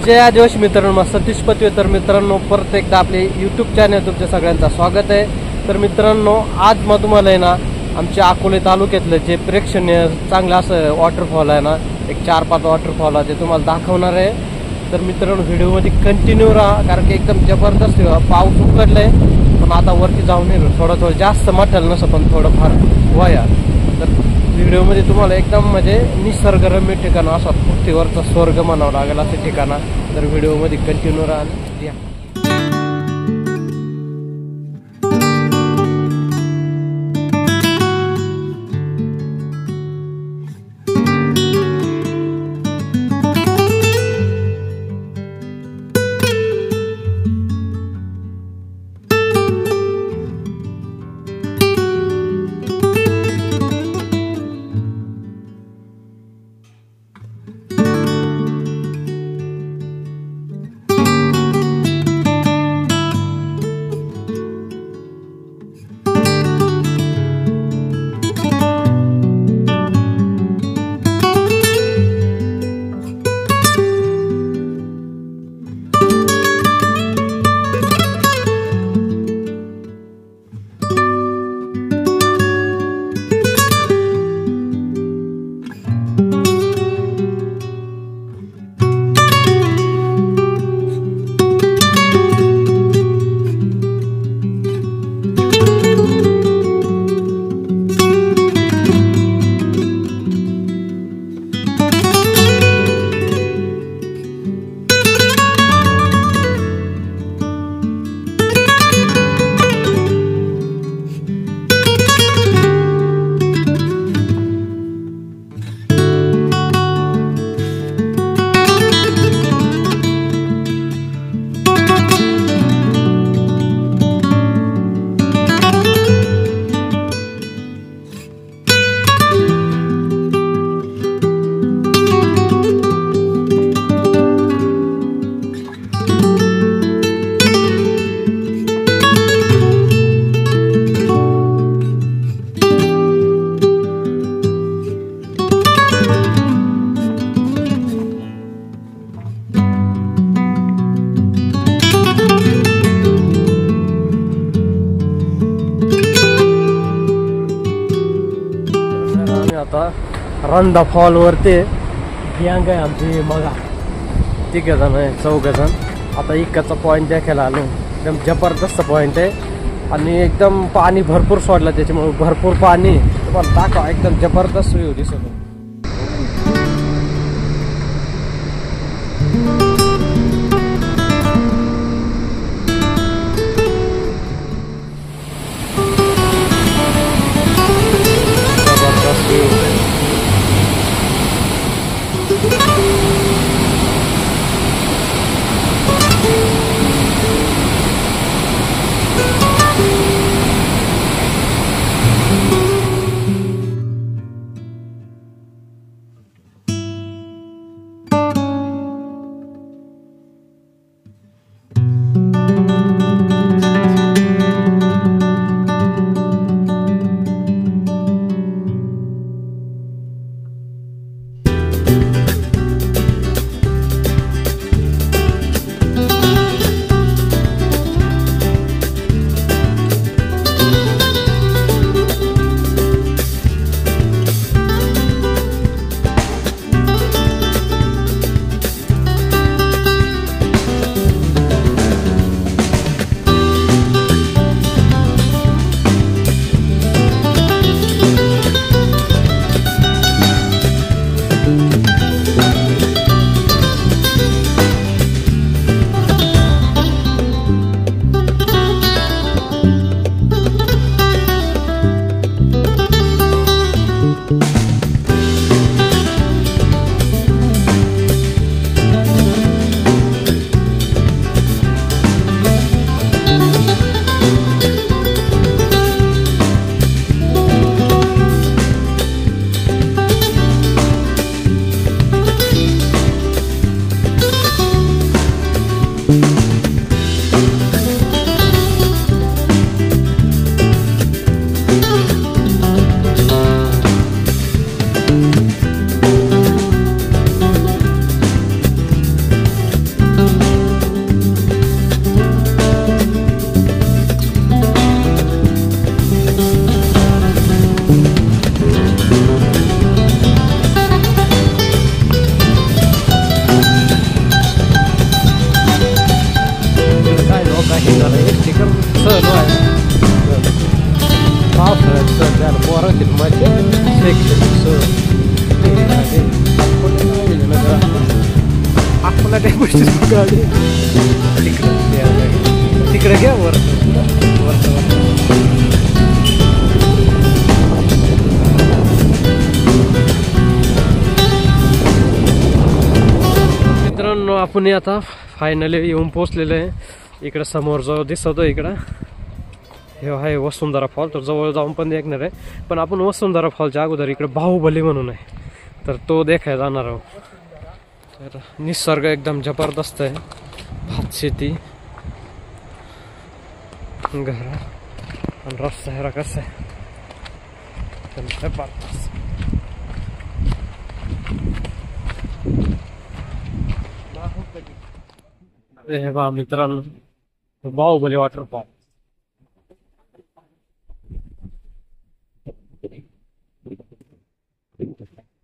जय आदिवासी मित्रांनो, सतीश पत्वे. तर मित्रांनो, परत एकदा आपले यूट्यूब चॅनल तुमच्या सगळ्यांचं स्वागत आहे. तर मित्रांनो, आज मग तुम्हाला आहे ना आमच्या अकोले तालुक्यातलं जे प्रेक्षणीय चांगलं असं वॉटरफॉल आहे ना, एक 4-5 वॉटरफॉल आहे ते तुम्हाला दाखवणार आहे. तर मित्रांनो, व्हिडिओमध्ये कंटिन्यू राहा, कारण की एकदम जबरदस्त पाऊस उकडलं आहे. पण आता वरती जाऊन येईल, थोडं जास्त मटेल नसं पण थोडंफार वया. तर व्हिडिओमध्ये तुम्हाला एकदम म्हणजे निसर्गरम्य ठिकाण असा पृथ्वीवरचा स्वर्ग म्हणावं लागेल असं ठिकाण. तर व्हिडिओमध्ये कंटिन्यू राहा या. आता रंधा फॉल वरती गँग आहे आमची, मगा 3 जण आहे, 4 जण. आता इकडचा पॉईंट दाखवायला आलो. एकदम जबरदस्त पॉईंट आहे आणि एकदम पाणी भरपूर सोडलं, त्याच्यामुळे भरपूर पाणी तुम्हाला दाखवा. एकदम जबरदस्त व्ह्यू दिसतो. ना त्या गोष्टी गाडी तिकडे घ्या वर मित्रांनो आपण आता फायनली येऊन पोहोचलेलं आहे इकडे समोर जो दिसतो इकडं हे आहे वसुंधरा फॉल तर जवळ जाऊन पण देखणार आहे पण आपण वसुंधरा फॉलच्या अगोदर इकडे बाहुबली म्हणून आहे तर तो देखायला जाणार आहोत तर निसर्ग एकदम जबरदस्त आहे भात शेती घर आणि रस्ता हेरा कसा आहे हे बा मित्रांनो बाहुबली वॉटरफॉल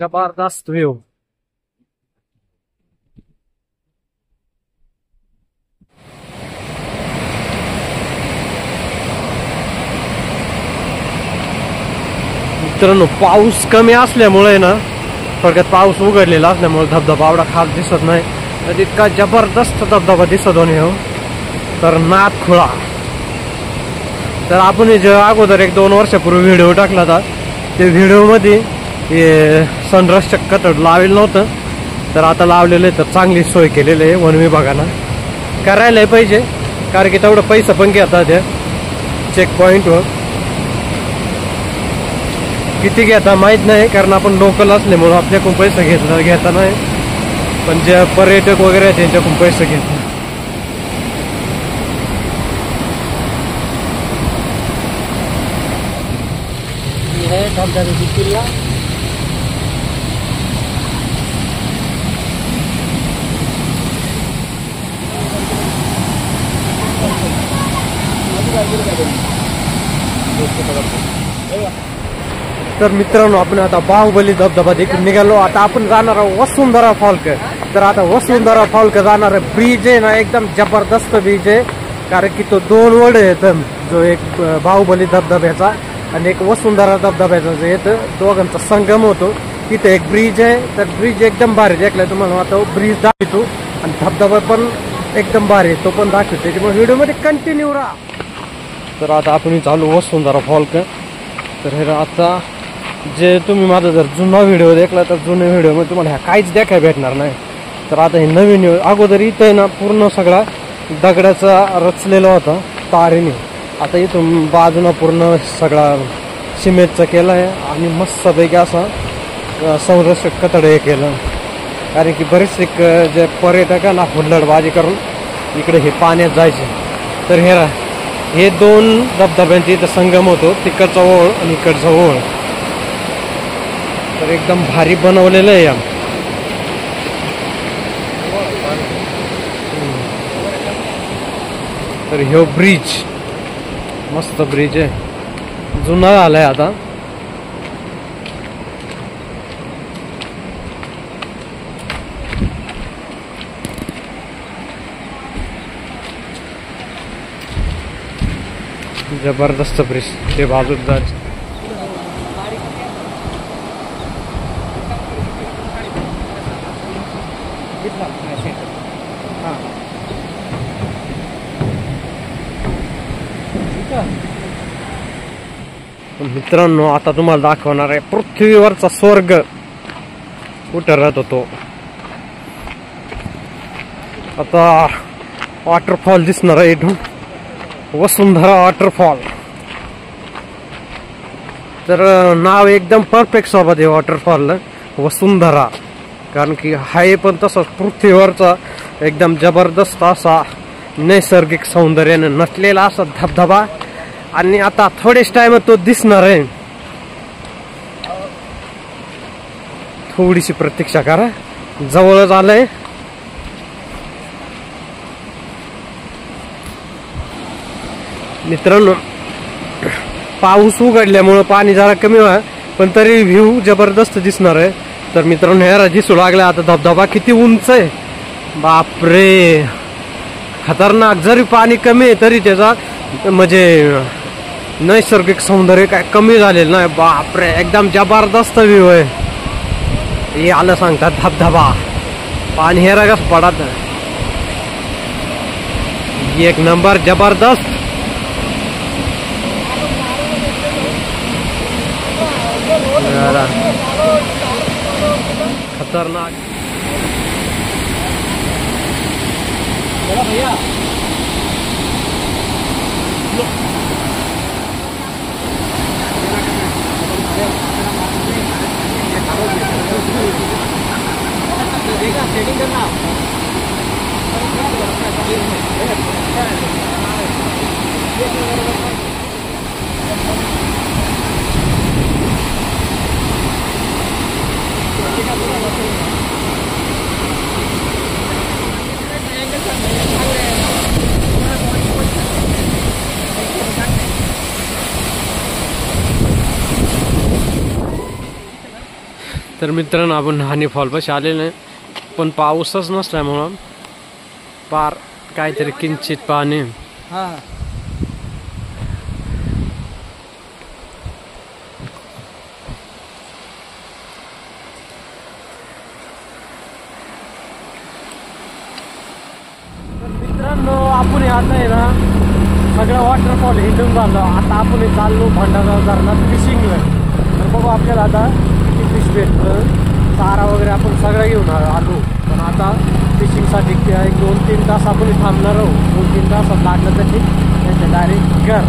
जबरदस्त व्ह्यू मित्रांनो पाऊस कमी असल्यामुळे ना थोडक्यात पाऊस उघडलेला असल्यामुळे धबधबा एवढा खास दिसत नाही तर इतका जबरदस्त धबधबा दिसत हो तर नाथखुळा तर आपण जे अगोदर 1-2 वर्षापूर्वी व्हिडिओ टाकला होता ते व्हिडिओमध्ये सनराईजच्या कटड लावेल नव्हतं तर आता लावलेलं आहे तर चांगली सोय केलेली आहे वन विभागानं करायला पाहिजे कारण की तेवढं पैसा पण घेतात त्या चेक पॉईंटवर किती घेता माहीत नाही कारण आपण लोकल असल्यामुळं आपल्याकडून पैसे घेता नाही पण जे पर्यटक वगैरे आहेत त्यांच्याकडून पैसे घेतात तर मित्रांनो आपण आता बाहुबली धबधबा देखील निघालो आता आपण जाणार आहोत वसुंधरा फॉल्क तर आता वसुंधरा फॉल्क जाणार ब्रिज आहे ना एकदम जबरदस्त ब्रिज आहे कारण की तो 2 वड आहेत जो एक बाहुबली धबधब्याचा आणि एक वसुंधरा धबधब्याचा जो येतं दोघांचा संगम होतो तिथे एक ब्रिज आहे तर ब्रिज एकदम भारी देखलाय तुम्हाला आता ब्रिज दाखवतो आणि धबधबा पण एकदम भारी तो पण दाखवतो त्याच्यामुळे व्हिडिओमध्ये कंटिन्यू राहा तर आता आपण चालू वसुंधरा फॉल्क तर हे आता जे तुम्ही माझा जर जुना व्हिडिओ देखला तर जुन्या व्हिडिओमध्ये तुम्हाला ह्या काहीच देखाय भेटणार नाही तर आता हे नवीन अगोदर इथे ना पूर्ण सगळा दगडाचा रचलेला होता तारेने आता इथून बाजूला पूर्ण सगळा सिमेंटचा केला आहे आणि मस्तपैकी असा संरक्षक कतड हे केलं कारण की बरेचसे जे पर्यटकांना हुल्लडबाजी करून इकडे हे पाण्यात जायचे तर हे 2 धबधब्यांचे इथं संगम होतो तिकडचा ओळ आणि इकडचा ओळ तर एकदम भारी बनवलेलं आहे तर ह्यो ब्रिज मस्त ब्रिज आहे जुना आलाय आता जबरदस्त ब्रिज ते बाजूत जायचं मित्रांनो आता तुम्हाला दाखवणार आहे पृथ्वीवरचा स्वर्ग कुठे राहत होतो आता वॉटरफॉल दिसणार आहे इथून वसुंधरा वॉटरफॉल तर नाव एकदम परफेक्ट सोबत आहे वॉटरफॉल वसुंधरा कारण की हाय पण तसंच पृथ्वीवरचा एकदम जबरदस्त असा नैसर्गिक सौंदर्याने नटलेला असा धबधबा आणि आता थोडेच टाइम तो दिसणार आहे थोडीशी प्रतीक्षा करा जवळच आलंय मित्रांनो पाऊस उघडल्यामुळे पाणी जरा कमी व्हा पण तरी व्ह्यू जबरदस्त दिसणार आहे तर मित्रांनो ह्याला दिसू लागला आता धबधबा किती उंच आहे बापरे खतरनाक जरी पाणी कमी आहे तरी त्याचा म्हणजे नैसर्गिक सौंदर्य काय कमी झालेलं नाही बापरे एकदम जबरदस्त व्ह्यू आहे हे आलं सांगतात धबधबा पानी है रगा पड़ा था, एक नंबर जबरदस्त। खतरनाक भैया। सेटिंग करना तर मित्रांनो आपण हानी फॉलपाशी आलेले नाही, पण पाऊसच नसल्यामुळं पार काहीतरी किंचित पाणी। हा मित्रांनो आपण आता आहे ना सगळं वॉटरफॉल हिंडून झालं, आता आपण चाललो भंडारदरा धरणात फिशिंगला। तर बघू आपल्याला आता किती फिश भेटतं, चारा वगैरे आपण सगळं घेऊन आलो, पण आता फिशिंगसाठी 1-2-3 तास आपण थांबणार आहोत। 2-3 तासात लागलं तर ठीक, डायरेक्ट घर।